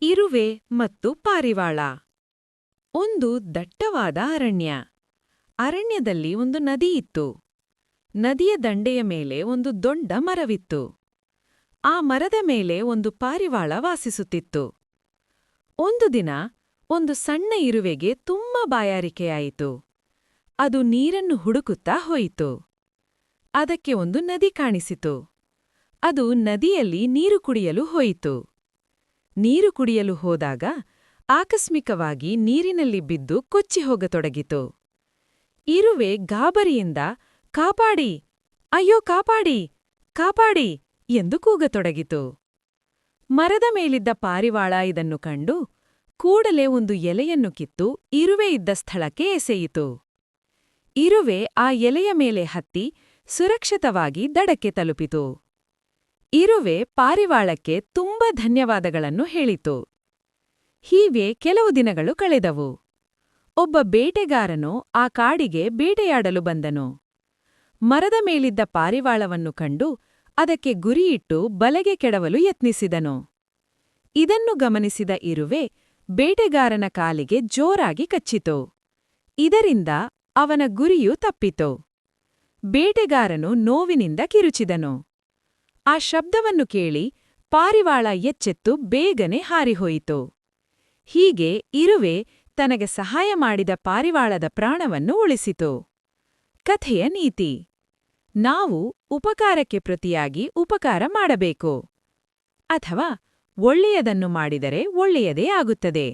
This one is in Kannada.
ಇರುವೆ ಮತ್ತು ಪಾರಿವಾಳ. ಒಂದು ದಟ್ಟವಾದ ಅರಣ್ಯ. ಅರಣ್ಯದಲ್ಲಿ ಒಂದು ನದಿಯಿತ್ತು. ನದಿಯ ದಂಡೆಯ ಮೇಲೆ ಒಂದು ದೊಡ್ಡ ಮರವಿತ್ತು. ಆ ಮರದ ಮೇಲೆ ಒಂದು ಪಾರಿವಾಳ ವಾಸಿಸುತ್ತಿತ್ತು. ಒಂದು ದಿನ ಒಂದು ಸಣ್ಣ ಇರುವೆಗೆ ತುಂಬಾ ಬಾಯಾರಿಕೆಯಾಯಿತು. ಅದು ನೀರನ್ನು ಹುಡುಕುತ್ತಾ ಹೋಯಿತು. ಅದಕ್ಕೆ ಒಂದು ನದಿ ಕಾಣಿಸಿತು. ಅದು ನದಿಯಲ್ಲಿ ನೀರು ಕುಡಿಯಲು ಹೋಯಿತು. ನೀರು ಕುಡಿಯಲು ಹೋದಾಗ ಆಕಸ್ಮಿಕವಾಗಿ ನೀರಿನಲ್ಲಿ ಬಿದ್ದು ಕೊಚ್ಚಿಹೋಗತೊಡಗಿತು. ಇರುವೆ ಗಾಬರಿಯಿಂದ ಕಾಪಾಡಿ, ಅಯ್ಯೋ ಕಾಪಾಡಿ, ಕಾಪಾಡಿ ಎಂದು ಕೂಗತೊಡಗಿತು. ಮರದ ಮೇಲಿದ್ದ ಪಾರಿವಾಳ ಇದನ್ನು ಕಂಡು ಕೂಡಲೇ ಒಂದು ಎಲೆಯನ್ನು ಕಿತ್ತು ಇರುವೆ ಇದ್ದ ಸ್ಥಳಕ್ಕೆ ಎಸೆಯಿತು. ಇರುವೆ ಆ ಎಲೆಯ ಮೇಲೆ ಹತ್ತಿ ಸುರಕ್ಷಿತವಾಗಿ ದಡಕ್ಕೆ ತಲುಪಿತು. ಇರುವೆ ಪಾರಿವಾಳಕ್ಕೆ ತುಂಬ ಧನ್ಯವಾದಗಳನ್ನು ಹೇಳಿತು. ಹೀಗೆ ಕೆಲವು ದಿನಗಳು ಕಳೆದವು. ಒಬ್ಬ ಬೇಟೆಗಾರನು ಆ ಕಾಡಿಗೆ ಬೇಟೆಯಾಡಲು ಬಂದನು. ಮರದ ಮೇಲಿದ್ದ ಪಾರಿವಾಳವನ್ನು ಕಂಡು ಅದಕ್ಕೆ ಗುರಿಯಿಟ್ಟು ಬಲೆಗೆ ಕೆಡವಲು ಯತ್ನಿಸಿದನು. ಇದನ್ನು ಗಮನಿಸಿದ ಇರುವೆ ಬೇಟೆಗಾರನ ಕಾಲಿಗೆ ಜೋರಾಗಿ ಕಚ್ಚಿತು. ಇದರಿಂದ ಅವನ ಗುರಿಯೂ ತಪ್ಪಿತು. ಬೇಟೆಗಾರನು ನೋವಿನಿಂದ ಕಿರುಚಿದನು. ಆ ಶಬ್ದವನ್ನು ಕೇಳಿ ಪಾರಿವಾಳ ಎಚ್ಚೆತ್ತು ಬೇಗನೆ ಹಾರಿಹೋಯಿತು. ಹೀಗೆ ಇರುವೆ ತನಗೆ ಸಹಾಯ ಮಾಡಿದ ಪಾರಿವಾಳದ ಪ್ರಾಣವನ್ನು ಉಳಿಸಿತು. ಕಥೆಯ ನೀತಿ: ನಾವು ಉಪಕಾರಕ್ಕೆ ಪ್ರತಿಯಾಗಿ ಉಪಕಾರ ಮಾಡಬೇಕು. ಅಥವಾ ಒಳ್ಳೆಯದನ್ನು ಮಾಡಿದರೆ ಒಳ್ಳೆಯದೇ ಆಗುತ್ತದೆ.